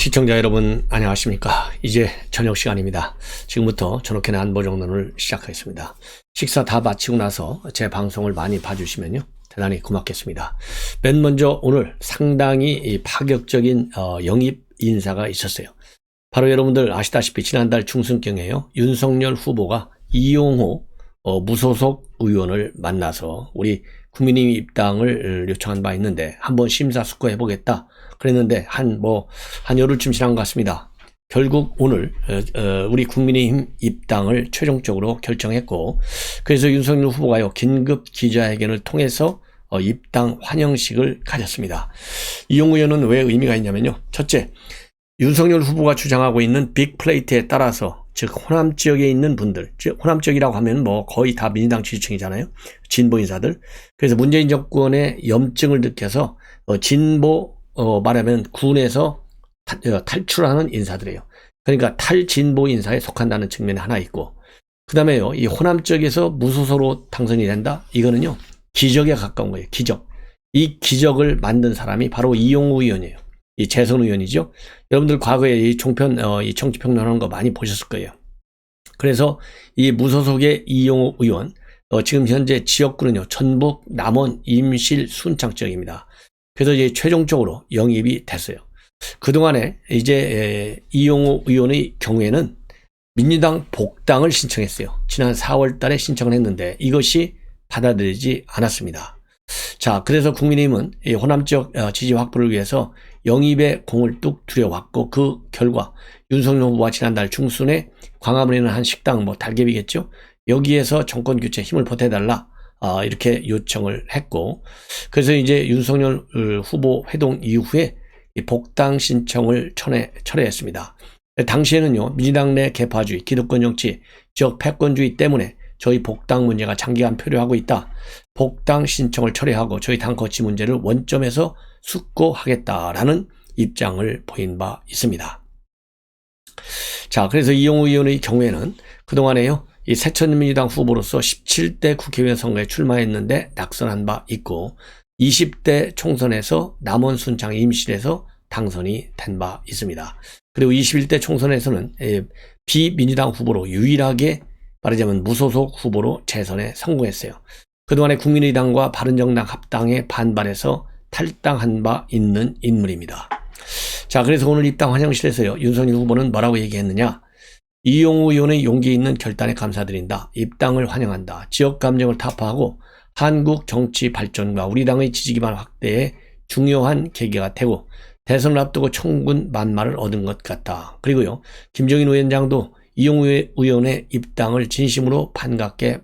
시청자 여러분 안녕하십니까. 이제 저녁 시간입니다. 지금부터 전옥현의 안보정론을 시작하겠습니다. 식사 다 마치고 나서 제 방송을 많이 봐주시면요 대단히 고맙겠습니다. 맨 먼저 오늘 상당히 파격적인 영입 인사가 있었어요. 바로 여러분들 아시다시피 지난달 중순경에요 윤석열 후보가 이용호 무소속 의원을 만나서 우리 국민의힘 입당을 요청한 바 있는데 한번 심사숙고해 보겠다 그랬는데 한 열흘쯤 지난 것 같습니다. 결국 오늘 우리 국민의힘 입당을 최종적으로 결정했고, 그래서 윤석열 후보가요 긴급 기자회견을 통해서 입당 환영식을 가졌습니다. 이용호 의원은 왜 의미가 있냐면요, 첫째, 윤석열 후보가 주장하고 있는 빅플레이트에 따라서, 즉 호남 지역에 있는 분들, 즉 호남 지역이라고 하면 거의 다 민주당 지지층이잖아요, 진보 인사들. 그래서 문재인 정권의 염증을 느껴서 진보 말하면 군에서 탈출하는 인사들이에요. 그러니까 탈진보 인사에 속한다는 측면이 하나 있고, 그 다음에요 이 호남 지역에서 무소속으로 당선이 된다, 이거는요 기적에 가까운 거예요. 기적. 이 기적을 만든 사람이 바로 이용호 의원이에요. 이 재선 의원이죠. 여러분들 과거에 이 종편 이 정치평론하는 거 많이 보셨을 거예요. 그래서 이 무소속의 이용호 의원 지금 현재 지역구는요 전북, 남원, 임실, 순창 지역입니다. 그래서 이제 최종적으로 영입이 됐어요. 그동안에 이제 이용호 의원의 경우에는 민주당 복당을 신청했어요. 지난 4월 달에 신청을 했는데 이것이 받아들이지 않았습니다. 자, 그래서 국민의힘은 이 호남 지역 지지 확보를 위해서 영입의 공을 뚝 들여왔고, 그 결과 윤석열 후보가 지난달 중순에 광화문에 있는 한 식당, 달개비겠죠, 여기에서 정권 교체 힘을 보태달라 이렇게 요청을 했고, 그래서 이제 윤석열 후보 회동 이후에 복당 신청을 철회했습니다. 당시에는요 민주당 내 계파주의, 기득권 정치, 지역 패권주의 때문에 저희 복당 문제가 장기간 표류하고 있다, 복당 신청을 철회하고 저희 당 거치 문제를 원점에서 숙고하겠다라는 입장을 보인 바 있습니다. 자, 그래서 이용호 의원의 경우에는 그동안에요 이 새천민주당 후보로서 17대 국회의원 선거에 출마했는데 낙선한 바 있고, 20대 총선에서 남원, 순창, 임실에서 당선이 된 바 있습니다. 그리고 21대 총선에서는 비민주당 후보로 유일하게 말하자면 무소속 후보로 재선에 성공했어요. 그동안에 국민의당과 바른정당 합당에 반발해서 탈당한 바 있는 인물입니다. 자, 그래서 오늘 입당 환영실에서요 윤석열 후보는 뭐라고 얘기했느냐, 이용호 의원의 용기 있는 결단에 감사드린다, 입당을 환영한다, 지역 감정을 타파하고 한국 정치 발전과 우리 당의 지지기반 확대에 중요한 계기가 되고 대선을 앞두고 총군 만마를 얻은 것 같다. 그리고요 김종인 위원장도 이용호 의원의 입당을 진심으로 반갑게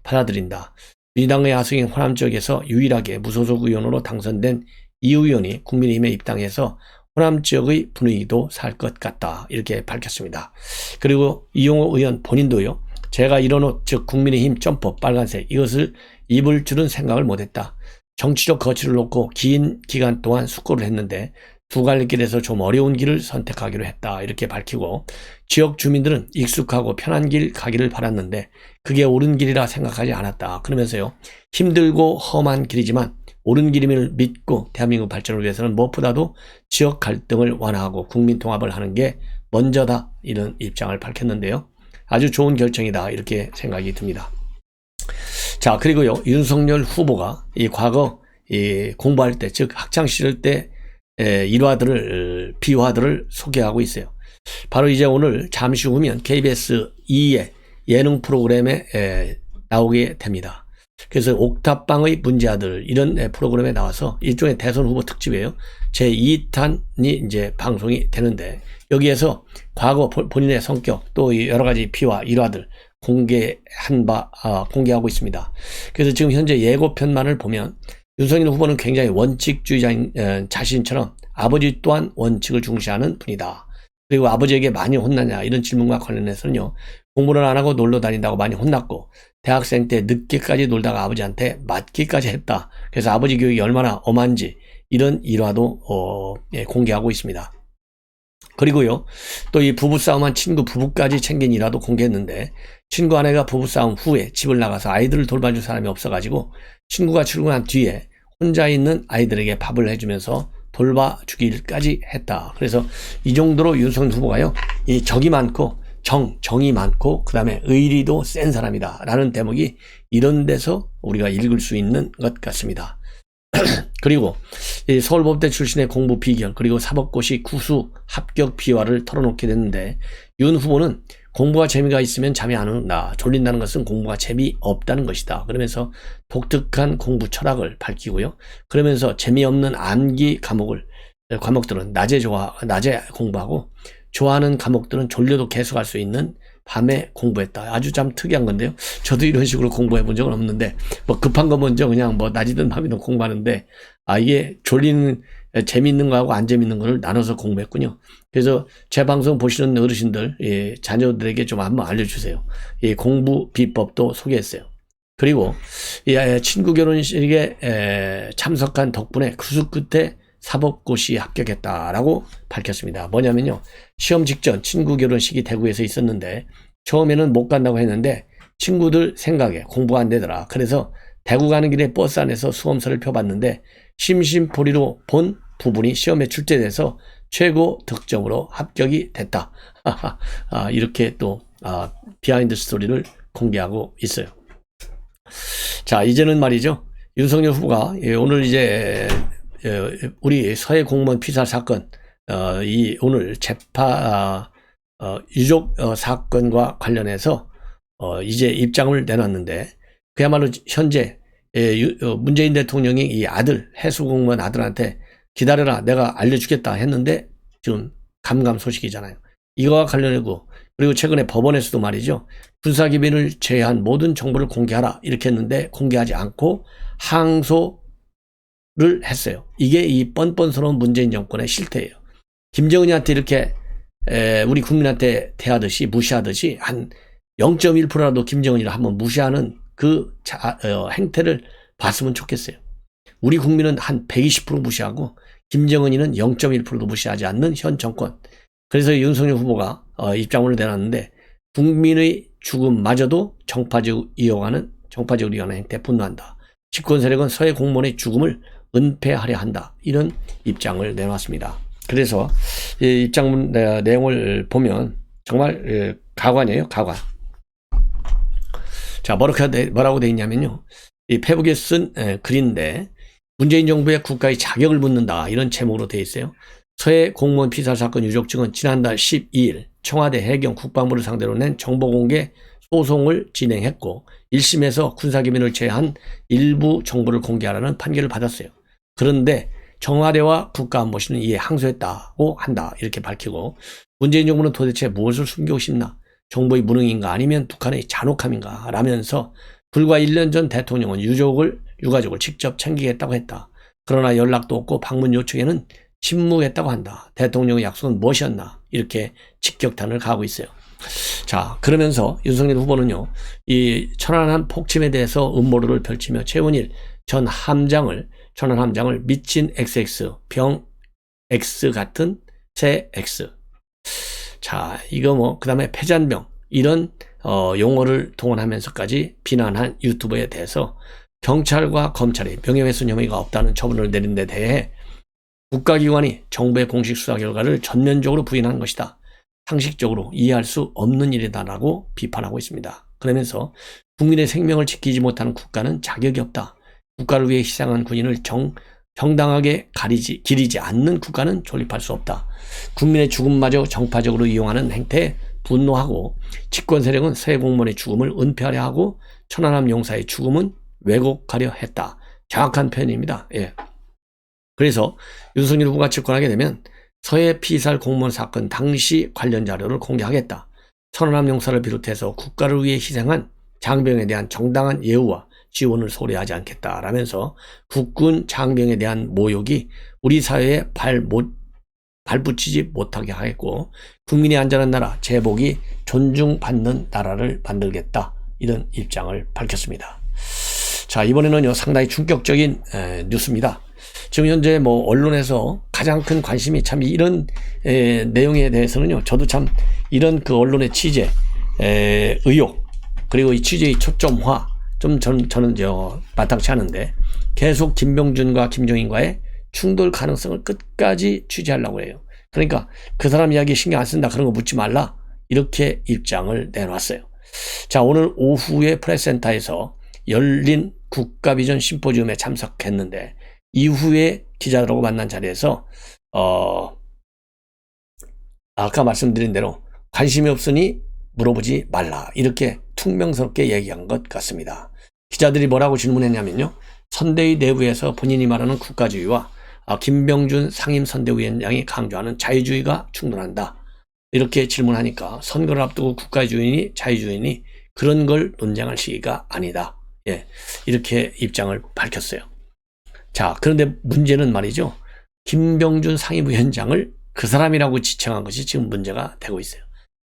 받아들인다. 민주당의 하수인 호남 지역에서 유일하게 무소속 의원으로 당선된 이 의원이 국민의힘에 입당해서 호남 지역의 분위기도 살 것 같다, 이렇게 밝혔습니다. 그리고 이용호 의원 본인도요, 제가 이런 옷, 즉 국민의힘 점퍼 빨간색, 이것을 입을 줄은 생각을 못했다. 정치적 거취를 놓고 긴 기간 동안 숙고를 했는데 두 갈래 길에서 좀 어려운 길을 선택하기로 했다, 이렇게 밝히고, 지역 주민들은 익숙하고 편한 길 가기를 바랐는데 그게 옳은 길이라 생각하지 않았다. 그러면서요 힘들고 험한 길이지만 옳은 길임을 믿고 대한민국 발전을 위해서는 무엇보다도 지역 갈등을 완화하고 국민 통합을 하는 게 먼저다, 이런 입장을 밝혔는데요 아주 좋은 결정이다, 이렇게 생각이 듭니다. 자, 그리고요 윤석열 후보가 이 과거 공부할 때, 즉 학창 시절 때 일화들을, 비화들을 소개하고 있어요. 바로 이제 오늘 잠시 후면 KBS 2의 예능 프로그램에 나오게 됩니다. 그래서 옥탑방의 문제아들, 이런 프로그램에 나와서 일종의 대선 후보 특집이에요. 제2탄이 이제 방송이 되는데 여기에서 과거 본인의 성격, 또 여러 가지 비화, 일화들 공개하고 있습니다. 그래서 지금 현재 예고편만을 보면 윤석열 후보는 굉장히 원칙주의자인 자신처럼 아버지 또한 원칙을 중시하는 분이다. 그리고 아버지에게 많이 혼나냐, 이런 질문과 관련해서는요 공부를 안 하고 놀러 다닌다고 많이 혼났고, 대학생 때 늦게까지 놀다가 아버지한테 맞기까지 했다. 그래서 아버지 교육이 얼마나 엄한지, 이런 일화도 공개하고 있습니다. 그리고요 또 이 부부싸움한 친구 부부까지 챙긴 일화도 공개했는데, 친구 아내가 부부싸움 후에 집을 나가서 아이들을 돌봐줄 사람이 없어가지고 친구가 출근한 뒤에 혼자 있는 아이들에게 밥을 해주면서 돌봐주기까지 했다. 그래서 이 정도로 윤석열 후보가요, 이 적이 많고 정이 많고 그 다음에 의리도 센 사람이다 라는 대목이 이런 데서 우리가 읽을 수 있는 것 같습니다. 그리고 이 서울법대 출신의 공부 비결, 그리고 사법고시 구수 합격 비화를 털어놓게 됐는데, 윤 후보는 공부가 재미가 있으면 잠이 안 온다, 졸린다는 것은 공부가 재미없다는 것이다, 그러면서 독특한 공부 철학을 밝히고요, 그러면서 재미없는 암기 과목들은 낮에 공부하고 좋아하는 과목들은 졸려도 계속할 수 있는 밤에 공부했다. 아주 참 특이한 건데요. 저도 이런 식으로 공부해 본 적은 없는데, 뭐 급한 거 먼저 그냥 뭐 낮이든 밤이든 공부하는데, 이게 졸리는, 재밌는 거하고 안 재밌는 거를 나눠서 공부했군요. 그래서 제 방송 보시는 어르신들, 예, 자녀들에게 좀 한번 알려주세요. 이 공부 비법도 소개했어요. 그리고 친구 결혼식에 참석한 덕분에 구수 끝에 사법고시 합격했다라고 밝혔습니다. 뭐냐면요, 시험 직전 친구 결혼식이 대구에서 있었는데 처음에는 못 간다고 했는데 친구들 생각에 공부가 안 되더라. 그래서 대구 가는 길에 버스 안에서 수험서를 펴봤는데 심심풀이로 본 부분이 시험에 출제돼서 최고 득점으로 합격이 됐다. 이렇게 또 비하인드 스토리를 공개하고 있어요. 자, 이제는 말이죠, 윤석열 후보가 오늘 이제 우리 서해 공무원 피살 사건, 오늘 유족 사건과 관련해서 이제 입장을 내놨는데, 그야말로 현재 문재인 대통령이 이 아들, 해수공무원 아들한테 기다려라, 내가 알려주겠다 했는데 지금 감감 소식이잖아요. 이거와 관련해고, 그리고 최근에 법원에서도 말이죠, 군사기밀을 제외한 모든 정보를 공개하라 이렇게 했는데 공개하지 않고 항소를 했어요. 이게 이 뻔뻔스러운 문재인 정권의 실태예요. 김정은이한테 이렇게 우리 국민한테 대하듯이, 무시하듯이 한 0.1%라도 김정은이를 한번 무시하는 그 행태를 봤으면 좋겠어요. 우리 국민은 한 120% 무시하고 김정은이는 0.1%도 무시하지 않는 현 정권. 그래서 윤석열 후보가 입장문을 내놨는데, 국민의 죽음마저도 정파적으로 이용하는 행태에 분노한다. 집권 세력은 서해 공무원의 죽음을 은폐하려 한다. 이런 입장을 내놨습니다. 그래서 이 입장문 내용을 보면 정말 가관이에요, 가관. 자, 뭐라고 돼 있냐면요, 이 페북에 쓴 글인데, 문재인 정부의 국가의 자격을 묻는다, 이런 제목으로 돼 있어요. 서해 공무원 피살 사건 유족 측은 지난달 12일 청와대 해경 국방부를 상대로 낸 정보공개 소송을 진행했고 1심에서 군사기밀을 제외한 일부 정보를 공개하라는 판결을 받았어요. 그런데 청와대와 국가안보실은 이에 항소했다고 한다, 이렇게 밝히고, 문재인 정부는 도대체 무엇을 숨기고 싶나, 정보의 무능인가 아니면 북한의 잔혹함인가 라면서 불과 1년 전 대통령은 유가족을 직접 챙기겠다고 했다. 그러나 연락도 없고 방문 요청에는 침묵했다고 한다. 대통령의 약속은 무엇이었나, 이렇게 직격탄을 가하고 있어요. 자, 그러면서 윤석열 후보는요, 이 천안함 폭침에 대해서 음모론을 펼치며 최은일 전 천안 함장을 미친 XX, 병 X 같은 새 X. 자, 이거 그 다음에 패잔병, 이런 용어를 동원하면서까지 비난한 유튜버에 대해서 경찰과 검찰이 명예훼손 혐의가 없다는 처분을 내린 데 대해 국가기관이 정부의 공식 수사 결과를 전면적으로 부인한 것이다. 상식적으로 이해할 수 없는 일이다라고 비판하고 있습니다. 그러면서 국민의 생명을 지키지 못하는 국가는 자격이 없다. 국가를 위해 희생한 군인을 정당하게 기리지 않는 국가는 존립할 수 없다. 국민의 죽음마저 정파적으로 이용하는 행태에 분노하고, 집권 세력은 서해 공무원의 죽음을 은폐하려 하고 천안함 용사의 죽음은 왜곡하려 했다. 정확한 표현입니다. 예. 그래서 윤석열 후보가 집권하게 되면 서해 피살 공무원 사건 당시 관련 자료를 공개하겠다. 천안함 용사를 비롯해서 국가를 위해 희생한 장병에 대한 정당한 예우와 지원을 소리하지 않겠다라면서 국군 장병에 대한 모욕이 우리 사회에 발붙이지 못하게 하겠고, 국민이 안전한 나라, 제복이 존중받는 나라를 만들겠다, 이런 입장을 밝혔습니다. 자, 이번에는요, 상당히 충격적인 뉴스입니다. 지금 현재 언론에서 가장 큰 관심이 참 이런 내용에 대해서는요, 저도 참 이런 그 언론의 취재 의혹, 그리고 이 취재의 초점화, 저는 마땅치 않은데, 계속 김병준과 김종인과의 충돌 가능성을 끝까지 취재하려고 해요. 그러니까 그 사람 이야기 신경 안 쓴다, 그런 거 묻지 말라, 이렇게 입장을 내놨어요. 자, 오늘 오후에 프레스센터에서 열린 국가비전 심포지움에 참석했는데 이후에 기자들하고 만난 자리에서 아까 말씀드린 대로 관심이 없으니 물어보지 말라, 이렇게 퉁명스럽게 얘기한 것 같습니다. 기자들이 뭐라고 질문했냐면요, 선대위 내부에서 본인이 말하는 국가주의와 김병준 상임선대위원장이 강조하는 자유주의가 충돌한다, 이렇게 질문하니까 선거를 앞두고 국가주의니 자유주의니 그런 걸 논쟁할 시기가 아니다, 예, 이렇게 입장을 밝혔어요. 자, 그런데 문제는 말이죠, 김병준 상임위원장을 그 사람이라고 지칭한 것이 지금 문제가 되고 있어요.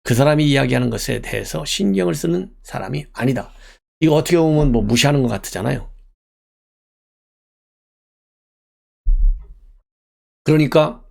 그 사람이 이야기하는 것에 대해서 신경을 쓰는 사람이 아니다. 이거 어떻게 보면 뭐 무시하는 것 같잖아요. 그러니까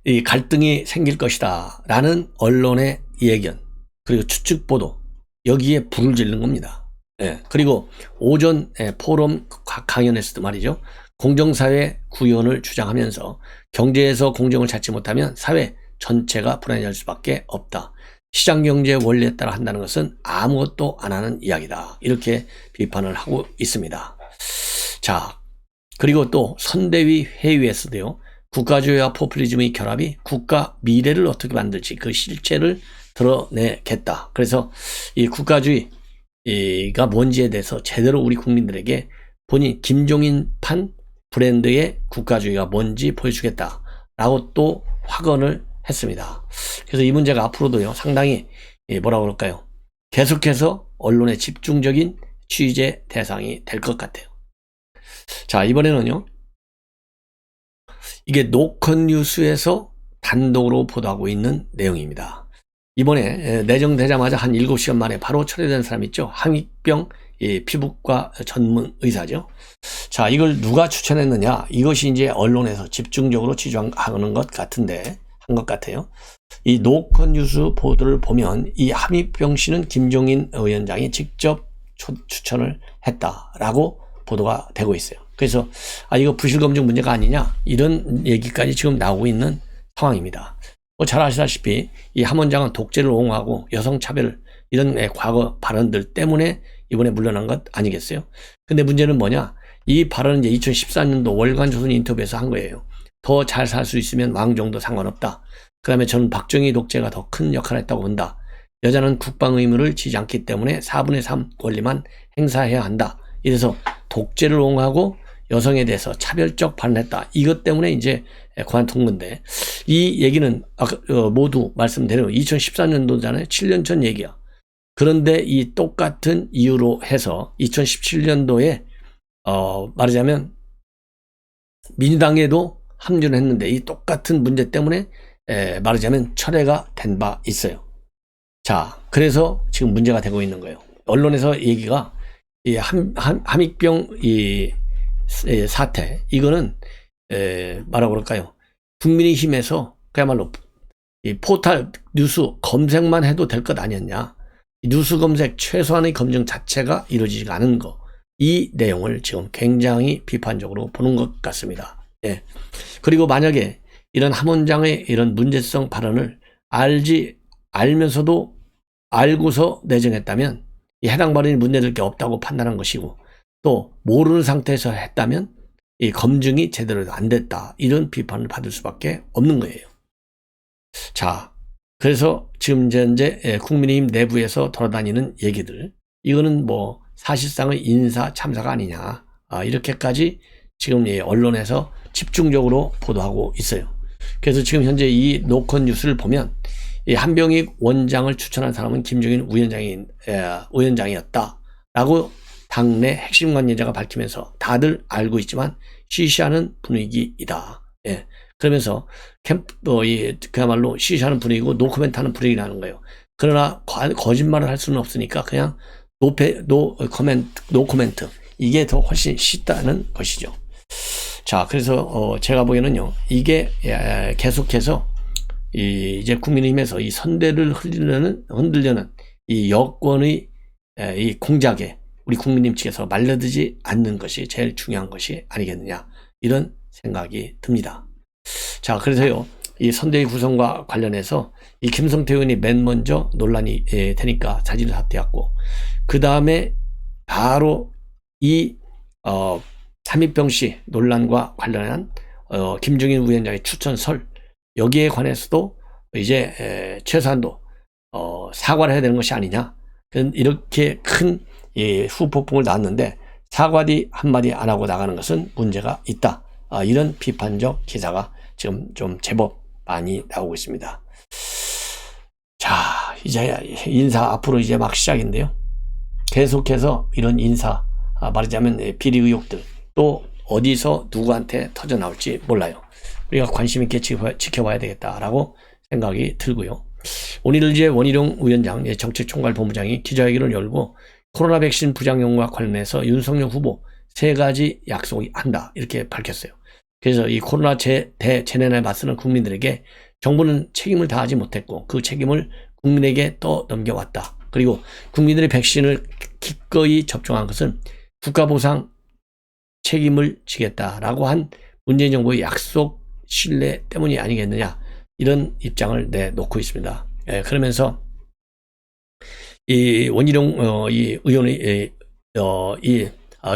이 갈등이 생길 것이다 라는 언론의 예견, 그리고 추측 보도, 여기에 불을 지른 겁니다. 예, 그리고 오전 포럼 강연에서도 말이죠, 공정사회 구현을 주장하면서 경제에서 공정을 찾지 못하면 사회 전체가 불안해질 수밖에 없다. 시장경제의 원리에 따라 한다는 것은 아무것도 안 하는 이야기다, 이렇게 비판을 하고 있습니다. 자, 그리고 또 선대위 회의에서도요, 국가주의와 포퓰리즘의 결합이 국가 미래를 어떻게 만들지 그 실체를 드러내겠다. 그래서 이 국가주의가 뭔지에 대해서 제대로 우리 국민들에게 본인 김종인판 브랜드의 국가주의가 뭔지 보여주겠다라고 또 확언을 했습니다. 그래서 이 문제가 앞으로도요, 상당히 뭐라고 그럴까요, 계속해서 언론의 집중적인 취재 대상이 될 것 같아요. 자, 이번에는요, 이게 노컷뉴스에서 단독으로 보도하고 있는 내용입니다. 이번에 내정되자마자 한 7시간 만에 바로 철회된 사람 있죠, 함익병 피부과 전문 의사죠. 자, 이걸 누가 추천했느냐, 이것이 이제 언론에서 집중적으로 취재하는 것 같은데, 한 것 같아요. 이 노컷뉴스 보도를 보면 이 함익병 씨는 김종인 위원장이 직접 추천을 했다라고 보도가 되고 있어요. 그래서 이거 부실검증 문제가 아니냐, 이런 얘기까지 지금 나오고 있는 상황입니다. 잘 아시다시피 이 함 원장은 독재를 옹호하고 여성차별, 이런 과거 발언들 때문에 이번에 물러난 것 아니겠어요? 근데 문제는 뭐냐, 이 발언은 이제 2014년도 월간조선 인터뷰에서 한 거예요. 더 잘 살 수 있으면 왕정도 상관없다. 그 다음에 저는 박정희 독재가 더 큰 역할을 했다고 본다. 여자는 국방 의무를 지지 않기 때문에 4분의 3 권리만 행사해야 한다. 이래서 독재를 옹호하고 여성에 대해서 차별적 발언했다. 이것 때문에 이제 관둔 건데, 이 얘기는 아까 모두 말씀드린 2014년도잖아요. 7년 전 얘기야. 그런데 이 똑같은 이유로 해서 2017년도에 말하자면 민주당에도 합류를 했는데 이 똑같은 문제 때문에 말하자면 철회가 된 바 있어요. 자, 그래서 지금 문제가 되고 있는 거예요. 언론에서 얘기가 이 함익병 이 사태, 이거는 뭐라고 그럴까요, 국민의힘에서 그야말로 이 포털 뉴스 검색만 해도 될 것 아니었냐, 뉴스 검색 최소한의 검증 자체가 이루어지지 않은 거, 이 내용을 지금 굉장히 비판적으로 보는 것 같습니다. 예. 그리고 만약에 이런 함 원장의 이런 문제성 발언을 알면서도 알고서 내정했다면 이 해당 발언이 문제될 게 없다고 판단한 것이고, 또 모르는 상태에서 했다면 이 검증이 제대로 안 됐다, 이런 비판을 받을 수밖에 없는 거예요. 자, 그래서 지금 현재 국민의힘 내부에서 돌아다니는 얘기들, 이거는 뭐 사실상의 인사 참사가 아니냐, 이렇게까지 지금 언론에서 집중적으로 보도하고 있어요. 그래서 지금 현재 이 노컷 뉴스를 보면 이 한병익 원장을 추천한 사람은 김종인 위원장이었다라고 당내 핵심 관계자가 밝히면서 다들 알고 있지만 시시하는 분위기이다. 예. 그러면서 그야말로 시시하는 분위기고 노코멘트하는 분위기라는 거예요. 그러나 거짓말을 할 수는 없으니까 그냥 노 코멘트, 이게 더 훨씬 쉽다는 것이죠. 자, 그래서 제가 보기에는요, 이게 계속해서 이제 국민의힘에서 이 선대를 흔들려는 이 여권의 이 공작에 우리 국민의힘 측에서 말려들지 않는 것이 제일 중요한 것이 아니겠느냐, 이런 생각이 듭니다. 자, 그래서요, 이 선대위 구성과 관련해서 이 김성태 의원이 맨 먼저 논란이 되니까 자진 사퇴했고, 그 다음에 바로 이 삼입병씨 논란과 관련한 김종인 위원장의 추천설, 여기에 관해서도 이제 최소한도 사과를 해야 되는 것이 아니냐, 이렇게 큰 후폭풍을 놨는데 사과디 한마디 안 하고 나가는 것은 문제가 있다. 이런 비판적 기사가 지금 좀 제법 많이 나오고 있습니다. 자, 이제 인사 앞으로 이제 막 시작인데요. 계속해서 이런 인사, 말하자면 비리 의혹들 또 어디서 누구한테 터져 나올지 몰라요. 우리가 관심 있게 지켜봐야 되겠다라고 생각이 들고요. 오늘 이제 원희룡 위원장, 정책총괄본부장이 기자회견을 열고 코로나 백신 부작용과 관련해서 윤석열 후보 3가지 약속이 한다, 이렇게 밝혔어요. 그래서 이 코로나 재난에 맞서는 국민들에게 정부는 책임을 다하지 못했고 그 책임을 국민에게 넘겨왔다. 그리고 국민들의 백신을 기꺼이 접종한 것은 국가보상 책임을 지겠다라고 한 문재인 정부의 약속 신뢰 때문이 아니겠느냐, 이런 입장을 내놓고 있습니다. 그러면서 이 원희룡 이 의원의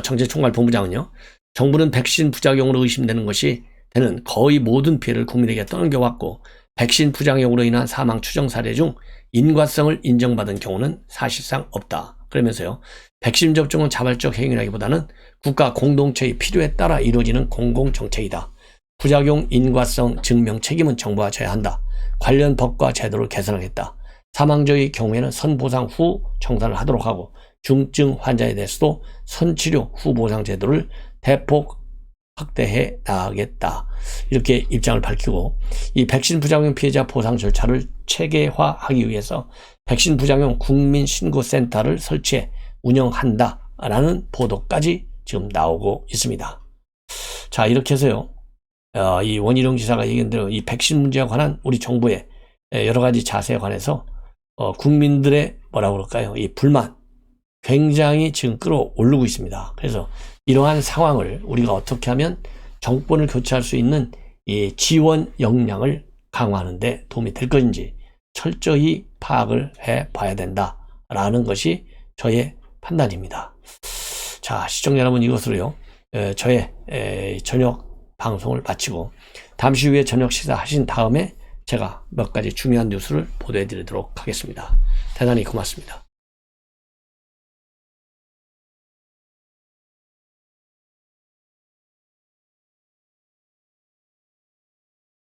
정책총괄본부장은요, 정부는 백신 부작용으로 의심되는 것이 되는 거의 모든 피해를 국민에게 떠넘겨왔고 백신 부작용으로 인한 사망 추정 사례 중 인과성을 인정받은 경우는 사실상 없다. 그러면서요, 백신 접종은 자발적 행위라기보다는 국가 공동체의 필요에 따라 이루어지는 공공정책이다. 부작용 인과성 증명 책임은 정부가 져야 한다. 관련 법과 제도를 개선하겠다. 사망자의 경우에는 선보상 후 청산을 하도록 하고 중증 환자에 대해서도 선치료 후 보상 제도를 대폭 확대해 나가겠다. 이렇게 입장을 밝히고, 이 백신 부작용 피해자 보상 절차를 체계화하기 위해서 백신 부작용 국민신고센터를 설치해 운영한다라는 보도까지 지금 나오고 있습니다. 자, 이렇게 해서요, 이 원희룡 지사가 얘기한 대로 이 백신 문제에 관한 우리 정부의 여러 가지 자세에 관해서 국민들의 뭐라고 그럴까요? 이 불만 굉장히 지금 끌어오르고 있습니다. 그래서 이러한 상황을 우리가 어떻게 하면 정권을 교체할 수 있는 이 지원 역량을 강화하는 데 도움이 될 것인지 철저히 파악을 해 봐야 된다라는 것이 저의 판단입니다. 자, 시청자 여러분, 이것으로요, 저의 저녁 방송을 마치고 잠시 후에 저녁 식사 하신 다음에 제가 몇 가지 중요한 뉴스를 보도해 드리도록 하겠습니다. 대단히 고맙습니다.